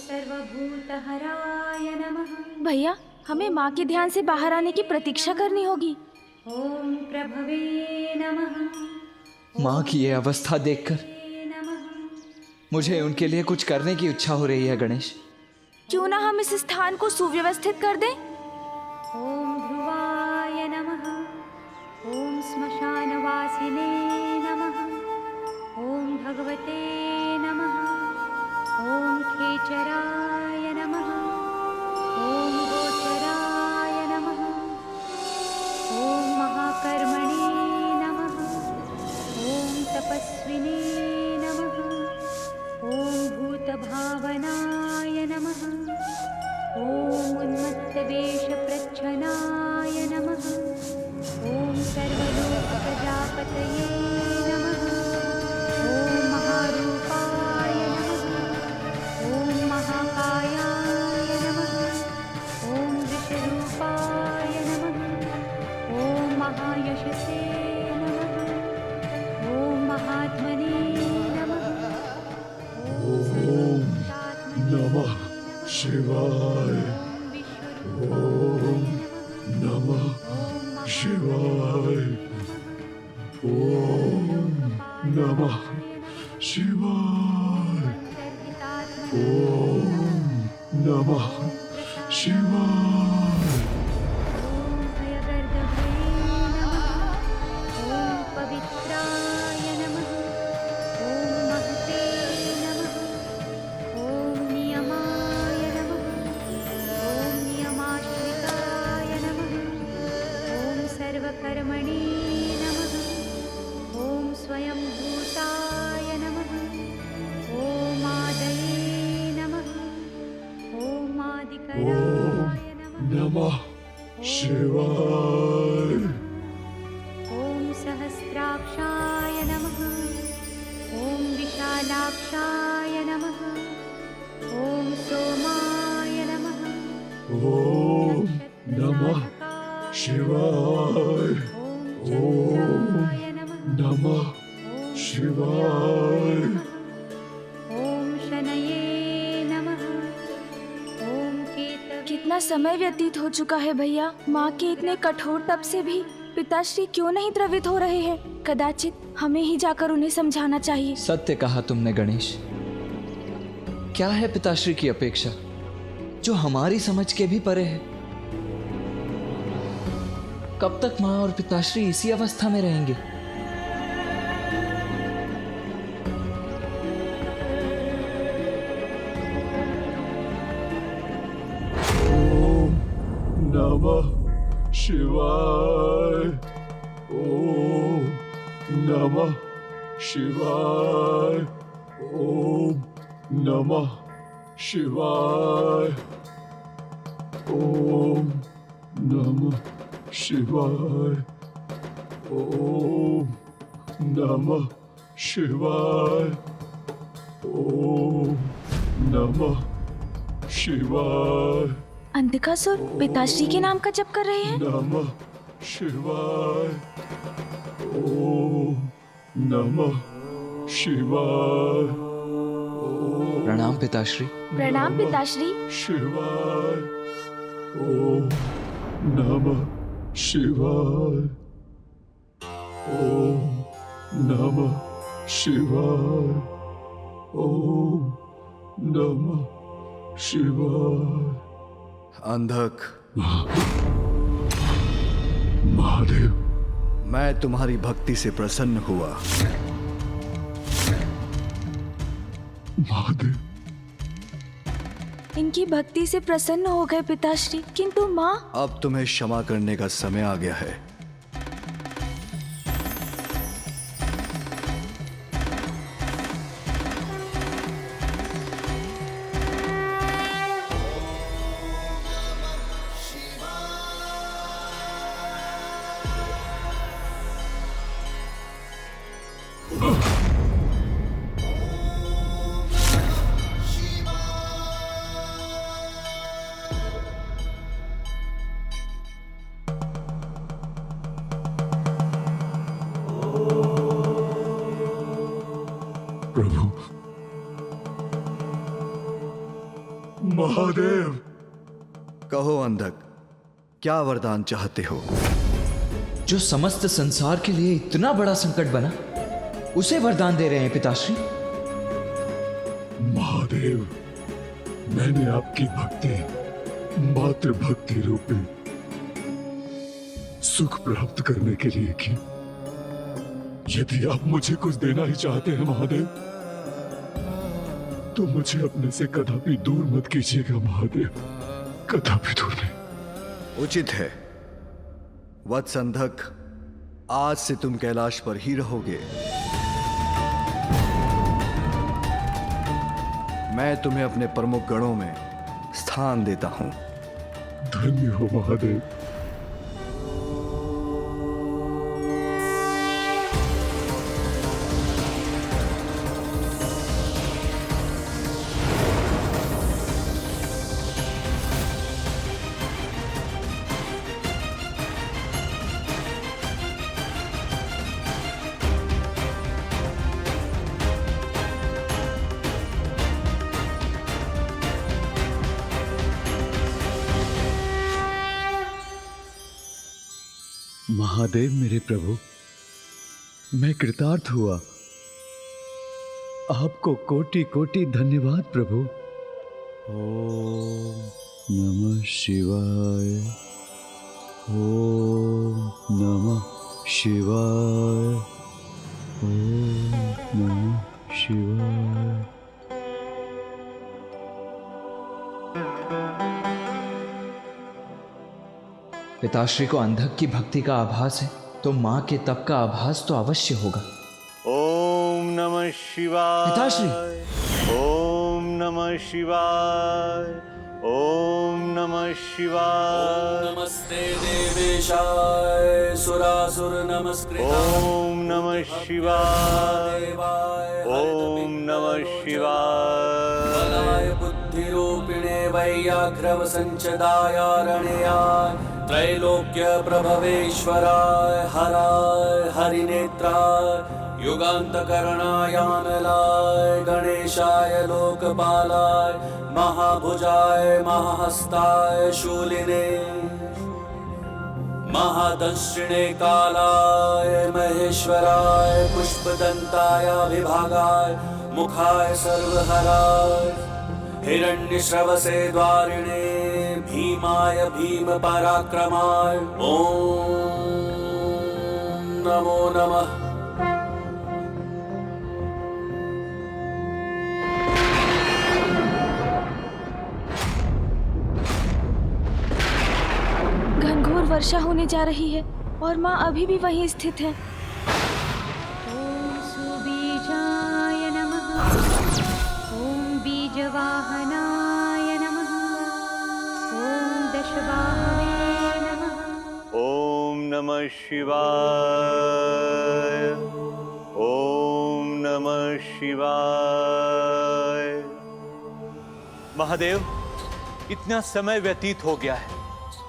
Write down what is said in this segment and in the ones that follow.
सर्वभूतहराय नमः। भैया, हमें माँ के ध्यान से बाहर आने की प्रतीक्षा करनी होगी। ओम प्रभवे नमः। माँ की ये अवस्था देखकर मुझे उनके लिए कुछ करने की इच्छा हो रही है गणेश। क्यों ना हम इस स्थान को सुव्यवस्थित कर दें? ओम ध्रुवाय नमः। ओम श्मशानवासिने नमः। ओम भगवते नमः। ओम खेचराय नमः। ओम गोचराय नमः। ओम महाकर्मणे नमः। ओम तपस्विने नमः। ओम भूतभावनाय नमः। ओम उन्मत्तवेषप्रच्छन्नाय नमः। ओम सर्वलोकप्रजापतये नमः। ओम महारूपाय नमः। ओम महाकायाय नमः। ओम वृषरूपाय नमः। ओम महायशसे नमः। ओम महात्मने नमः। ओम नमः शिवाय। ओम नमः शिवाय। ओम नमः शिवाय। ओम नमः शिवाय। ओम भयगर्दभे नमः। ओम पवित्राय नमः। ओम महते नमः। ओम नियमाय नमः। ओम नियमाश्रिताय नमः। ओम सर्वकर्मणे नमः। ओम स्वयंभूताय नमः। ओम आदये नमः। ओम आदिकराय नमः। नमः शिवाय। ओम सहस्राक्षाय नमः। ओम विशालाक्षाय नमः। ओम सोमाय नमः। ओम नमः शिवाय। ओम चंद्राय नमः। नमः शिवाय। ओम शनये नमः। ओम केतवे। कितना समय व्यतीत हो चुका है भैया। माँ के इतने कठोर तप से भी पिताश्री क्यों नहीं द्रवित हो रहे हैं? कदाचित हमें ही जाकर उन्हें समझाना चाहिए। सत्य कहा तुमने गणेश। क्या है पिताश्री की अपेक्षा जो हमारी समझ के भी परे है? कब तक माँ और पिताश्री इसी अवस्था में रहेंगे? ओम नमः शिवाय। ओम नमः शिवाय। ओम नमः शिवाय। ओम नमः शिवाय। ओम नमः शिवाय। ओम नमः शिवाय। अंधकासुर पिताश्री के नाम का जप कर रहे हैं। नमः शिवाय। ओम नमः शिवाय। प्रणाम पिताश्री। प्रणाम पिताश्री। शिवाय। ओम नमः शिवाय। ओम नमः शिवाय। ओम नमः शिवाय। अंधक, महादेव, मैं तुम्हारी भक्ति से प्रसन्न हुआ। महादेव, इनकी भक्ति से प्रसन्न हो गए पिताश्री, किंतु माँ। अब तुम्हें क्षमा करने का समय आ गया है। महादेव। कहो अंधक, क्या वरदान चाहते हो? जो समस्त संसार के लिए इतना बड़ा संकट बना, उसे वरदान दे रहे हैं पिताश्री। महादेव, मैंने आपकी भक्ति, मातृ भक्ति रूपी सुख प्राप्त करने के लिए की। यदि आप मुझे कुछ देना ही चाहते हैं महादेव, तो मुझे अपने से कदापि दूर मत कीजिएगा महादेव, कदापि दूर नहीं। उचित है वत्स अंधक, आज से तुम कैलाश पर ही रहोगे। मैं तुम्हें अपने प्रमुख गणों में स्थान देता हूं। धन्य हो महादेव। महादेव मेरे प्रभु, मैं कृतार्थ हुआ। आपको कोटि कोटि धन्यवाद प्रभु। ओम नमः शिवाय, ओम नमः शिवाय, ओम नमः शिवाय। पिताश्री को अंधक की भक्ति का आभास है, तो माँ के तप का आभास तो अवश्य होगा। ओम नमः शिवाय। पिताश्री। ओम नमः शिवाय। ओम नमः शिवाय। नमस्ते देवेशाय सुरासुर नमस्कृताय। ओम नमः शिवाय। ओम नमः शिवाय। बलाय बुद्धिरूपिणे वैयाघ्रव संचदायारण्याय त्रैलोक्य प्रभवेश्वराय हराय हरिनेत्राय युगान्तकरणायानलाय गणेशाय लोकपालाय महाभुजाय महाहस्ताय शूलिने महादंशिणे कालाय महेश्वराय पुष्पदन्ताय विभागाय मुखाय सर्वहराय हिरण्यश्रवसे द्वारिणे भीमाय भीम पराक्रमाय ओम नमो नमः। घनघोर वर्षा होने जा रही है और माँ अभी भी वहीं स्थित है। ॐ सुबीजाय नमः। ॐ बीजवाहनाय नमः। ॐ दशबाहवे नमः। ओम नमः शिवाय। ओम नमः शिवाय। महादेव, इतना समय व्यतीत हो गया है,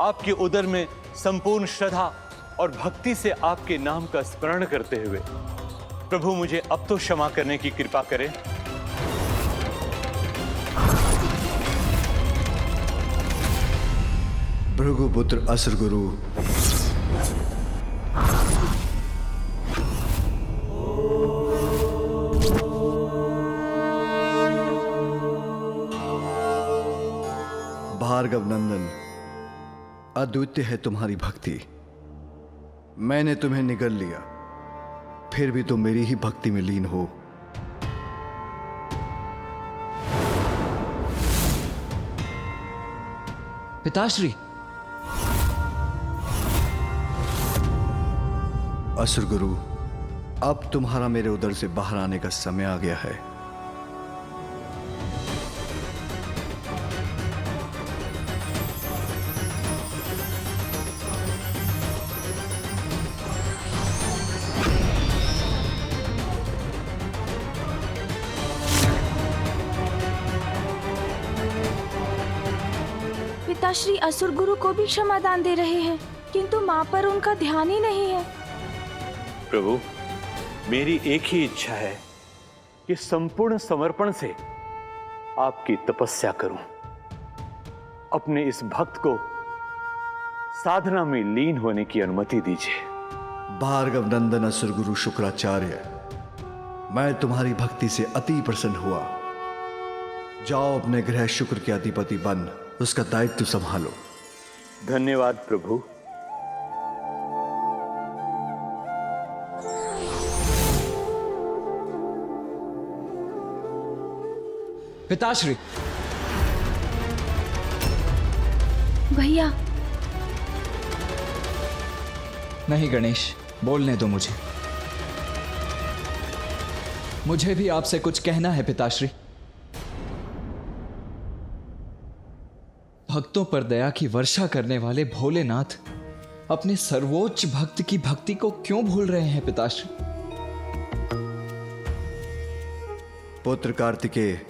आपके उदर में संपूर्ण श्रद्धा और भक्ति से आपके नाम का स्मरण करते हुए प्रभु मुझे अब तो क्षमा करने की कृपा करें। भृगुपुत्र असुर गुरु, भार्गव नंदन, अद्वितीय है तुम्हारी भक्ति। मैंने तुम्हें निगल लिया, फिर भी तुम मेरी ही भक्ति में लीन हो। पिताश्री। असुर गुरु, अब तुम्हारा मेरे उदर से बाहर आने का समय आ गया है। पिताश्री असुर गुरु को भी क्षमादान दे रहे हैं, किंतु माँ पर उनका ध्यान ही नहीं है। प्रभु, मेरी एक ही इच्छा है कि संपूर्ण समर्पण से आपकी तपस्या करूं। अपने इस भक्त को साधना में लीन होने की अनुमति दीजिए। भार्गव नंदन असुर गुरु शुक्राचार्य, मैं तुम्हारी भक्ति से अति प्रसन्न हुआ। जाओ अपने ग्रह शुक्र के अधिपति बन उसका दायित्व संभालो। धन्यवाद प्रभु। पिताश्री। भैया। नहीं गणेश, बोलने दो मुझे। मुझे भी आपसे कुछ कहना है पिताश्री। भक्तों पर दया की वर्षा करने वाले भोलेनाथ अपने सर्वोच्च भक्त की भक्ति को क्यों भूल रहे हैं पिताश्री? पुत्र कार्तिकेय,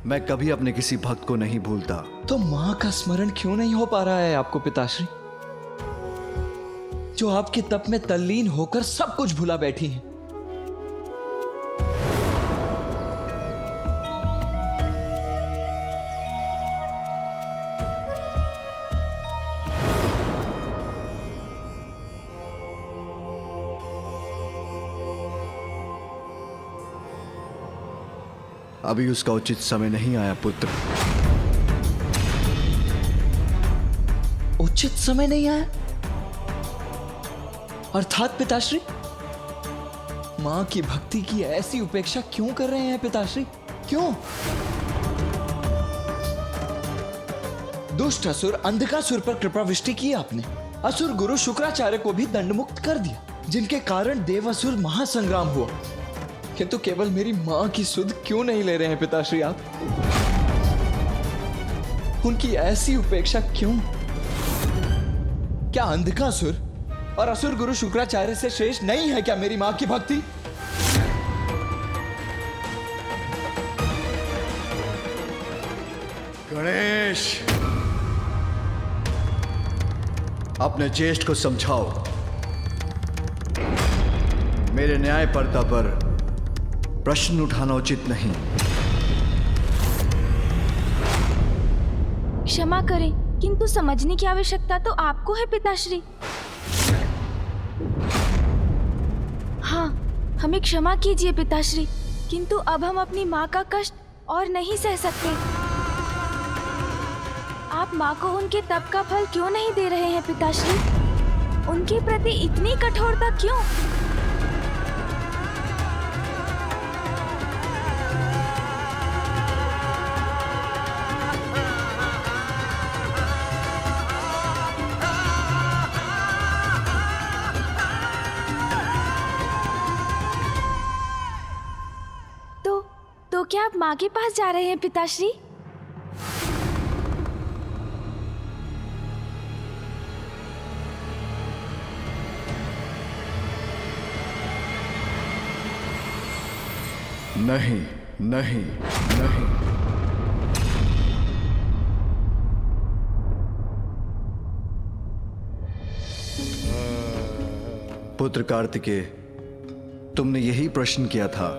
मैं कभी अपने किसी भक्त को नहीं भूलता। तो मां का स्मरण क्यों नहीं हो पा रहा है आपको पिताश्री, जो आपके तप में तल्लीन होकर सब कुछ भुला बैठी हैं? अभी उसका उचित समय नहीं आया पुत्र। उचित समय नहीं आया अर्थात पिताश्री, मां की भक्ति की ऐसी उपेक्षा क्यों कर रहे हैं पिताश्री? क्यों? दुष्ट असुर अंधकासुर पर कृपा वृष्टि की आपने। असुर गुरु शुक्राचार्य को भी दंडमुक्त कर दिया, जिनके कारण देवासुर महासंग्राम हुआ। किंतु केवल मेरी मां की सुध क्यों नहीं ले रहे हैं पिताश्री आप? उनकी ऐसी उपेक्षा क्यों? क्या अंधकासुर और असुर गुरु शुक्राचार्य से श्रेष्ठ नहीं है क्या मेरी मां की भक्ति? गणेश, अपने ज्येष्ठ को समझाओ। मेरे न्यायपरता पर प्रश्न उठाना उचित नहीं। क्षमा करें, किंतु समझने की आवश्यकता तो आपको है पिताश्री। हाँ, हमें क्षमा कीजिए पिताश्री, किंतु अब हम अपनी माँ का कष्ट और नहीं सह सकते। आप माँ को उनके तप का फल क्यों नहीं दे रहे हैं पिताश्री? उनके प्रति इतनी कठोरता क्यों? तो क्या आप माँ के पास जा रहे हैं पिताश्री? नहीं, नहीं, नहीं। पुत्र कार्तिकेय, तुमने यही प्रश्न किया था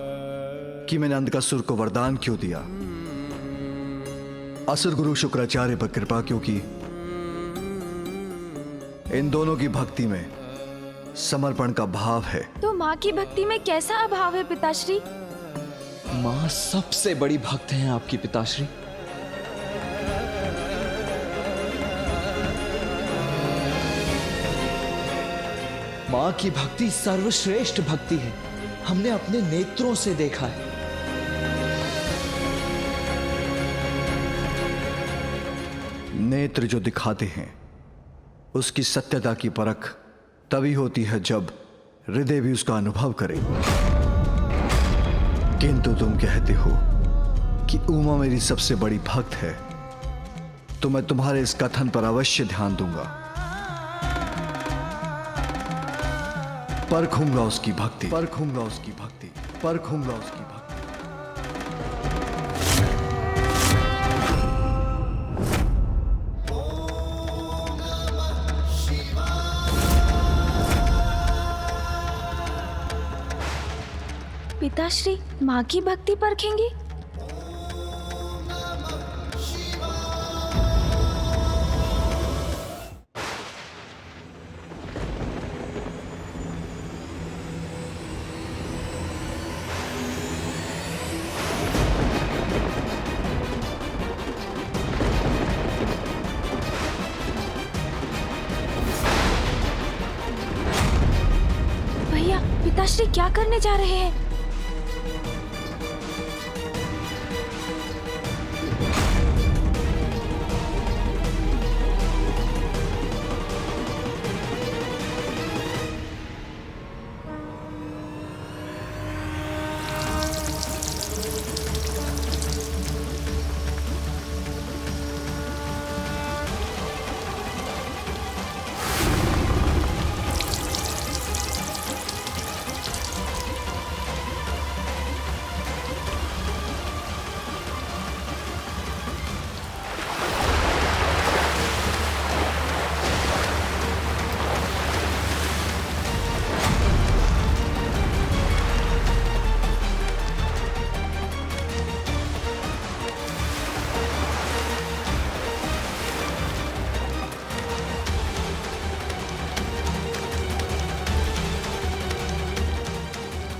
कि मैंने अंधकासुर को वरदान क्यों दिया, असुर गुरु शुक्राचार्य पर कृपा क्यों की। इन दोनों की भक्ति में समर्पण का भाव है। तो माँ की भक्ति में कैसा अभाव है पिताश्री? मां सबसे बड़ी भक्त हैं आपकी पिताश्री। मां की भक्ति सर्वश्रेष्ठ भक्ति है, हमने अपने नेत्रों से देखा है। नेत्र जो दिखाते हैं उसकी सत्यता की परख तभी होती है जब हृदय भी उसका अनुभव करे। किंतु तुम कहते हो कि उमा मेरी सबसे बड़ी भक्त है, तो मैं तुम्हारे इस कथन पर अवश्य ध्यान दूंगा। परखूंगा उसकी भक्ति, परखूंगा उसकी भक्ति, परखूंगा उसकी भक्ति। पिताश्री माँ की भक्ति परखेंगे? पिताश्री क्या करने जा रहे हैं?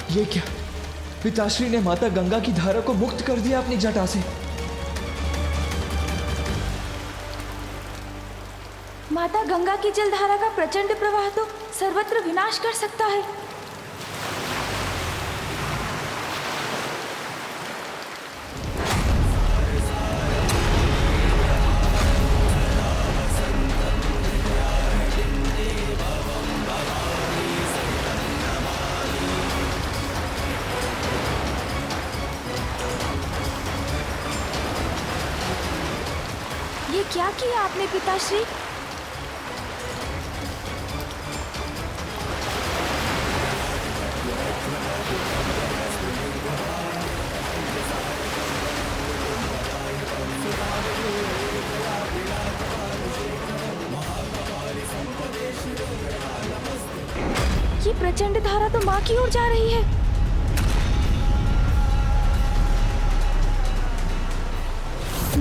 ये क्या? पिताश्री ने माता गंगा की धारा को मुक्त कर दिया अपनी जटा से। माता गंगा की जलधारा का प्रचंड प्रवाह तो सर्वत्र विनाश कर सकता है। ये क्या किया आपने पिताश्री? ये प्रचंड धारा तो माँ की ओर जा रही है।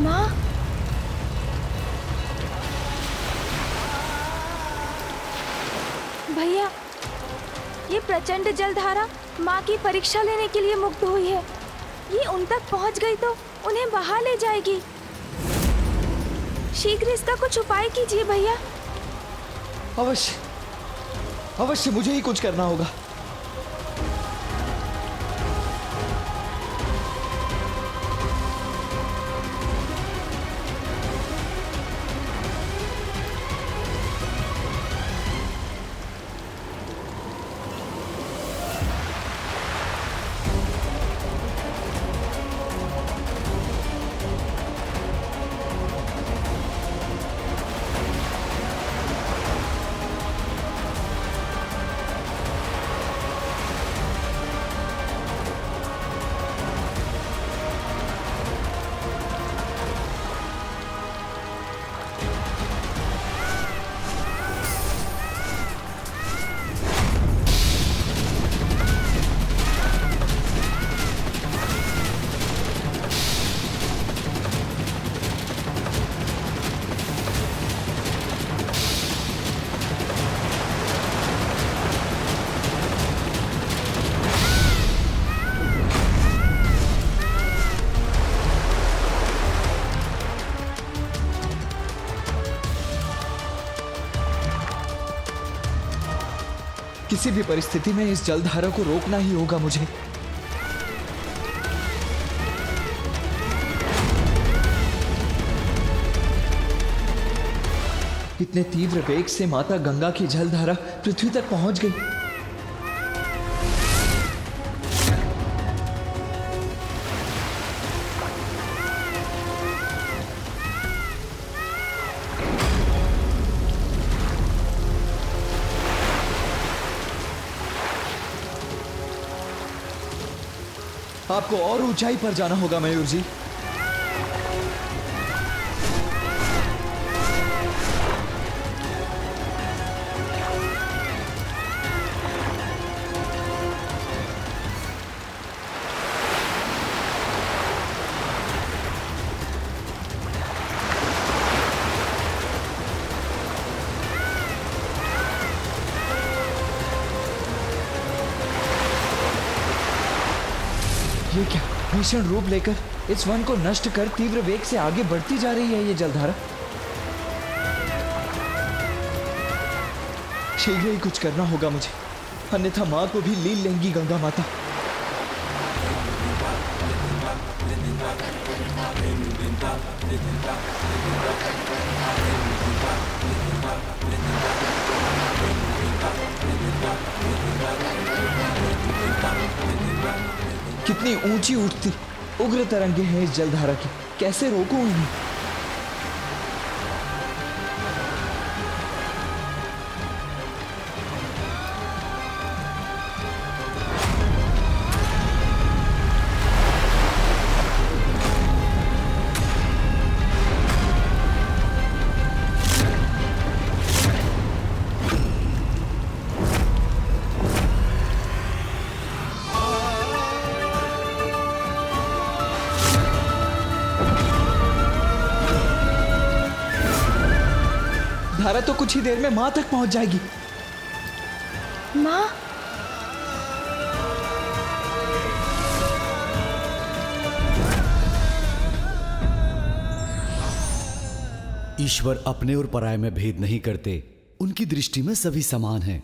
माँ, भैया, ये प्रचंड जलधारा माँ की परीक्षा लेने के लिए मुक्त हुई है। ये उन तक पहुँच गई तो उन्हें बहा ले जाएगी। शीघ्र इसका कुछ उपाय कीजिए भैया। अवश्य, अवश्य मुझे ही कुछ करना होगा। किसी भी परिस्थिति में इस जलधारा को रोकना ही होगा मुझे। इतने तीव्र वेग से माता गंगा की जलधारा पृथ्वी तक पहुंच गई। आपको और ऊंचाई पर जाना होगा मयूर जी। ये क्या भीषण रूप लेकर इस वन को नष्ट कर तीव्र वेग से आगे बढ़ती जा रही है ये जलधारा। शीघ्र ही कुछ करना होगा मुझे। अन्यथा माँ को भी लील लेंगी गंगा माता। कितनी ऊंची उठती उग्र तरंगे हैं इस जलधारा की, कैसे रोकूं इन्हें? धारा तो कुछ ही देर में माँ तक पहुंच जाएगी। माँ, ईश्वर अपने और पराये में भेद नहीं करते, उनकी दृष्टि में सभी समान हैं।